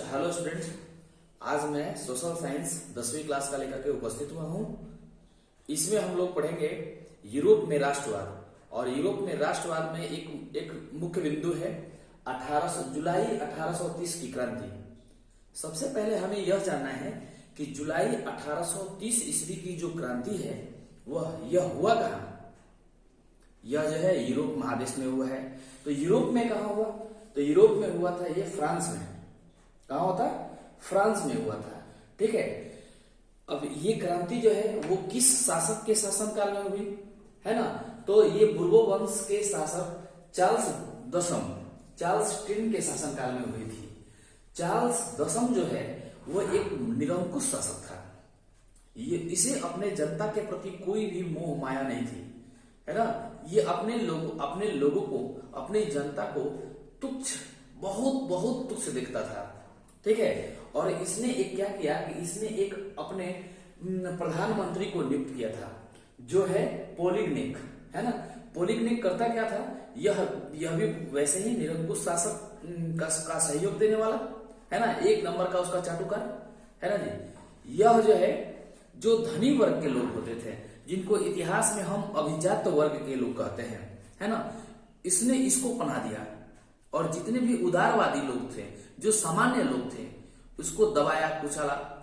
Hello students. आज मैं social science 10वीं क्लास का लेकर के उपस्थित हुआ हूँ। इसमें हम लोग पढ़ेंगे यूरोप में राष्ट्रवाद। और यूरोप में राष्ट्रवाद में एक मुख्य बिंदु है जुलाई 1830 की क्रांति। सबसे पहले हमें यह जानना है कि जुलाई 1830 ईस्वी की जो क्रांति है यह हुआ कहाँ। यह जो है यूरोप महादेश में हुआ है। तो यूरोप में कहाँ हुआ? तो यूरोप में हुआ था ये फ्रांस में। कहाँ हुआ था? फ्रांस में हुआ था। ठीक है। अब ये क्रांति जो है वो किस शासक के शासनकाल में हुई है ना? तो ये बुर्बो वंश के शासक चार्ल्स टिन के शासनकाल में हुई थी। चार्ल्स दसम जो है वो एक निरंकुश शासक था। इसे अपने जनता के प्रति कोई भी मोह माया नहीं थी, है ना। ये अपने लोगों को, अपनी जनता को तुच्छ, बहुत तुच्छ देखता था। ठीक है। और इसने एक क्या किया कि इसने एक अपने प्रधानमंत्री को नियुक्त किया था जो है पोलिग्निक, है ना। पोलिग्निक करता क्या था? यह भी वैसे ही निरंकुश शासक का सहयोग देने वाला, है ना। एक नंबर का उसका चाटुकार, है ना जी। यह जो है जो धनी वर्ग के लोग होते थे, जिनको इतिहास में हम अभिजात वर्ग के लोग कहते हैं, है ना, इसने इसको पनाह दिया। और जितने भी उदारवादी लोग थे, जो सामान्य लोग थे, उसको दबाया,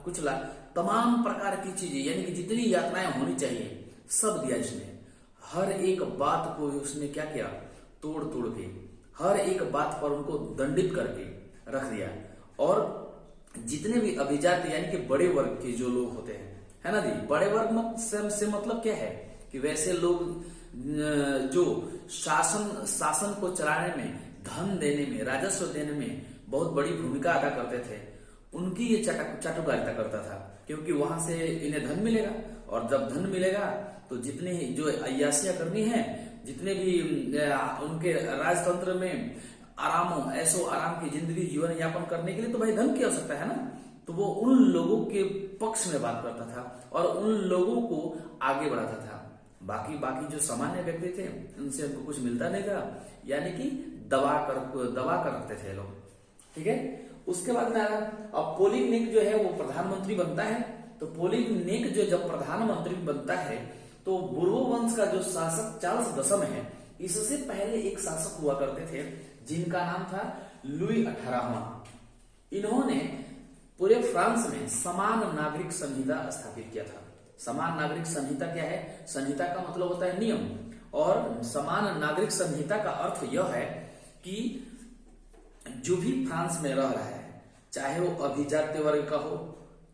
कुचला। तमाम प्रकार की चीजें, यानी कि जितनी यातनाएं होनी चाहिए सब दिया इसने। हर एक बात को उसने क्या किया? तोड़ के हर एक बात पर उनको दंडित करके रख दिया। और जितने भी अभिजात यानी कि बड़े वर्ग के जो लोग होते हैं, है ना जी, बड़े वर्ग से मतलब क्या है कि वैसे लोग जो शासन को चलाने में, धन देने में, राजस्व देने में बहुत बड़ी भूमिका अदा करते थे, उनकी ये चाटुकारिता करता था। क्योंकि वहां से इन्हें धन मिलेगा, और जब धन मिलेगा तो जितने जो अय्यासियां करनी है, जितने भी उनके राजतंत्र में ऐसो आराम की जिंदगी जीवन यापन करने के लिए तो भाई धन की आवश्यकता है ना। तो वो उन लोगों के पक्ष में बात करता था और उन लोगों को आगे बढ़ाता था। बाकी जो सामान्य व्यक्ति थे उनसे उनको कुछ मिलता नहीं था, यानी कि दबा कर रखते थे लोग। ठीक है। उसके बाद में अब पोलिग्निक जो है वो प्रधानमंत्री बनता है। तो पोलिग्निक जो जब प्रधानमंत्री बनता है तो बुर्बो वंश का जो शासक चार्ल्स दसम है, इससे पहले एक शासक हुआ करते थे जिनका नाम था लुई 18वां। इन्होंने पूरे फ्रांस में समान नागरिक संहिता स्थापित किया था। समान नागरिक संहिता क्या है? संहिता का मतलब होता है नियम, और समान नागरिक संहिता का अर्थ यह है कि जो भी फ्रांस में रह रहा है, चाहे वो अभिजात्य वर्ग का हो,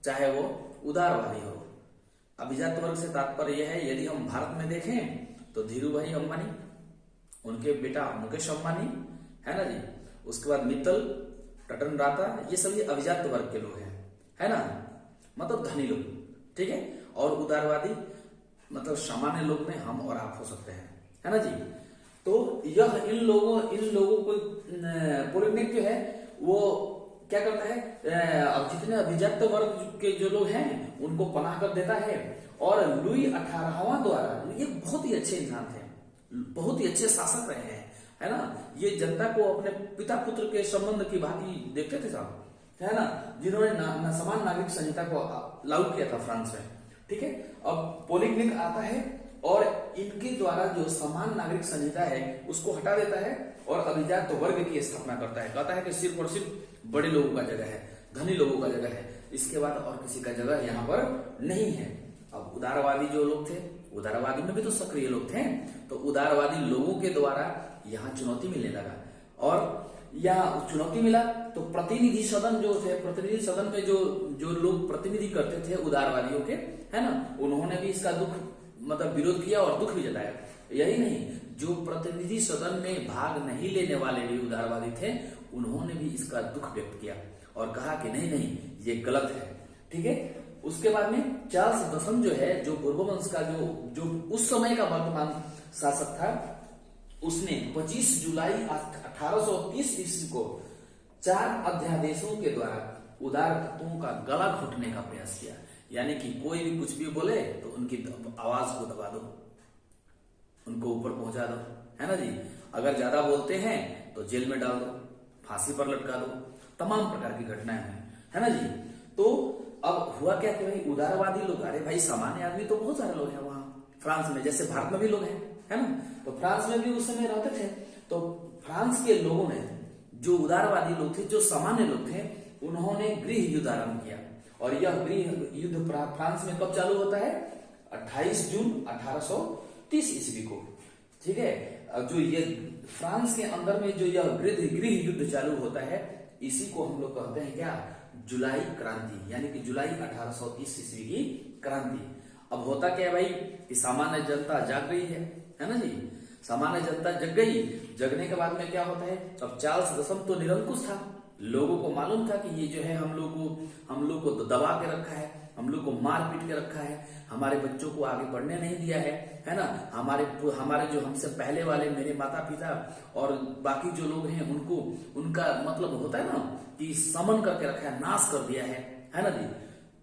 चाहे वो उदारवादी हो। अभिजात वर्ग से तात्पर्य यह है, यदि हम भारत में देखें तो धीरू भाई अंबानी, उनके बेटा मुकेश अंबानी, है ना जी। उसके बाद मित्तल, रतन टाटा, ये सभी अभिजात वर्ग के लोग हैं, है ना, मतलब धनी लोग। ठीक है। और उदारवादी मतलब सामान्य लोग में हम और आप हो सकते हैं, है ना जी। तो यह इन लोगों को पोलिग्निक जो है वो क्या करता है? अब जितने अभिजात वर्ग के जो लोग हैं उनको पनाह कर देता है। और लुई 18वां द्वारा, ये बहुत ही अच्छे इंसान थे, बहुत ही अच्छे शासक रहे हैं, है ना। ये जनता को अपने पिता पुत्र के संबंध की भांति देखते थे साहब, है ना, जिन्होंने समान नागरिक संहिता को लागू किया था फ्रांस में। ठीक है। अब पोलिग्निक आता है और इनके द्वारा जो समान नागरिक संहिता है उसको हटा देता है और अभिजात वर्ग की स्थापना करता है। कहता है कि सिर्फ और सिर्फ बड़े लोगों का जगह है, धनी लोगों का जगह है, इसके बाद और किसी का जगह यहाँ पर नहीं है। अब उदारवादी जो लोग थे, उदारवादी में भी तो सक्रिय लोग थे, तो उदारवादी लोगों के द्वारा यहाँ चुनौती मिलने लगा। और यहाँ चुनौती मिला तो प्रतिनिधि सदन जो थे, प्रतिनिधि सदन में जो लोग प्रतिनिधि करते थे उदारवादियों के, है ना, उन्होंने भी इसका मतलब विरोध किया और दुख भी जताया। यही नहीं, जो प्रतिनिधि सदन में भाग नहीं लेने वाले भी उदारवादी थे, उन्होंने भी इसका दुख व्यक्त किया और कहा कि नहीं ये गलत है। ठीक है। उसके बाद में चार्ल्स दसम जो है, जो बुर्बो वंश का जो उस समय का वर्तमान शासक था, उसने 25 जुलाई 1830 ईस्वी को 4 अध्यादेशों के द्वारा उदार तत्वों का गला घोटने का प्रयास किया। यानी कि कोई भी कुछ भी बोले तो उनकी आवाज को दबा दो, उनको ऊपर पहुंचा दो, है ना जी। अगर ज्यादा बोलते हैं तो जेल में डाल दो, फांसी पर लटका दो। तमाम प्रकार की घटनाएं हुई, है ना जी। तो अब हुआ क्या कि भाई उदारवादी लोग, अरे भाई सामान्य आदमी तो बहुत सारे लोग हैं वहां फ्रांस में, जैसे भारत में भी लोग हैं, है ना। तो फ्रांस में भी उस समय रहते थे। तो फ्रांस के लोगों ने, जो उदारवादी लोग थे, जो सामान्य लोग थे, उन्होंने गृह युद्ध आरंभ किया। और यह गृह युद्ध फ्रांस में कब चालू होता है? 28 जून 1830 ईस्वी को, ठीक है। जो ये फ्रांस के अंदर में जो यह गृह युद्ध चालू होता है, इसी को हम लोग कहते हैं क्या? जुलाई क्रांति, यानी कि जुलाई 1830 ईस्वी की क्रांति। अब होता क्या है भाई कि सामान्य जनता जाग गई है ना जी। सामान्य जनता जग गई। जगने के बाद में क्या होता है? अब चार्ल्स दशम तो निरंकुश था, लोगों को मालूम था कि ये जो है हम लोग को दबा के रखा है, हम लोग को मार पीट के रखा है, हमारे बच्चों को आगे बढ़ने नहीं दिया है ना। हमारे जो हमसे पहले वाले मेरे माता पिता और बाकी जो लोग हैं, उनका मतलब होता है ना कि समन करके रखा है, नाश कर दिया है ना जी।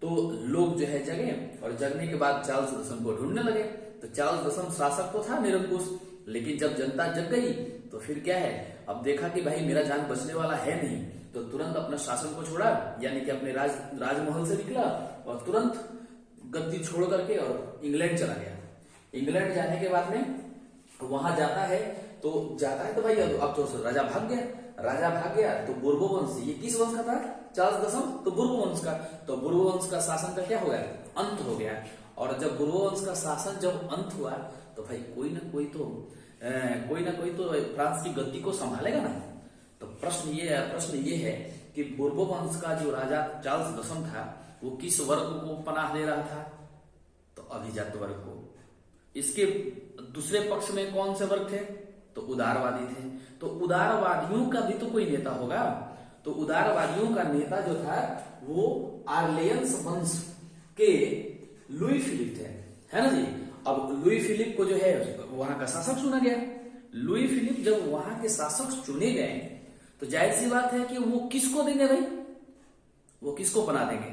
तो लोग जो है जगे, और जगने के बाद चार्ल्स दशम को ढूंढने लगे। तो चार्ल्स दशम शासक तो था निरंकुश, लेकिन जब जनता जग गई तो फिर क्या है, अब देखा कि भाई मेरा जान बचने वाला है नहीं, तो तुरंत अपना शासन को छोड़ा, यानी कि अपने राजमहल से निकला और तुरंत गद्दी छोड़ करके और इंग्लैंड चला गया। इंग्लैंड जाने के बाद में वहां जाता है तो भाई अब तो राजा भाग गया। तो बुर्बो वंश, ये किस वंश का था? चार्ल्स दशम, तो बुर्बो वंश का। तो बुर्बो वंश का शासन का क्या हो गया? अंत हो गया। और जब बुर्बो वंश का शासन जब अंत हुआ, तो भाई कोई ना कोई तो फ्रांस की गद्दी को संभालेगा ना। तो प्रश्न ये है कि बुर्बो वंश का जो राजा चार्ल्स दशम था, वो किस वर्ग को पनाह दे रहा था? तो अभिजात वर्ग को। इसके दूसरे पक्ष में कौन से वर्ग थे? तो उदारवादी थे। तो उदारवादियों का भी तो कोई नेता होगा। तो उदारवादियों का नेता जो था वो आर्लियंस वंश के लुई फिलिप थे, है ना जी। अब लुई फिलिप को जो है वहां का शासक चुना गया। लुई फिलिप जब वहां के शासक चुने गए, तो जाहिर सी बात है कि वो किसको देंगे भाई? वो किसको बना देंगे?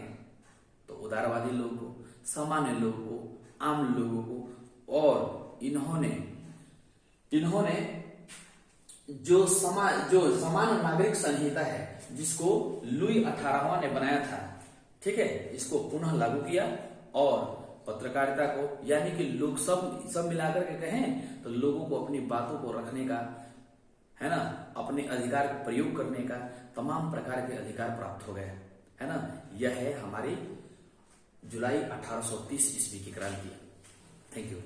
तो उदारवादी लोगों को, सामान्य लोगों को, आम लोगों को। और इन्होंने जो समान नागरिक संहिता है, जिसको लुई 18वां ने बनाया था, ठीक है, इसको पुनः लागू किया। और पत्रकारिता को, यानी कि लोग सब मिलाकर के कहें तो लोगों को अपनी बातों को रखने का, है ना, अपने अधिकार का प्रयोग करने का तमाम प्रकार के अधिकार प्राप्त हो गए, है ना। यह है हमारी जुलाई 1830 ईस्वी की क्रांति। Thank you.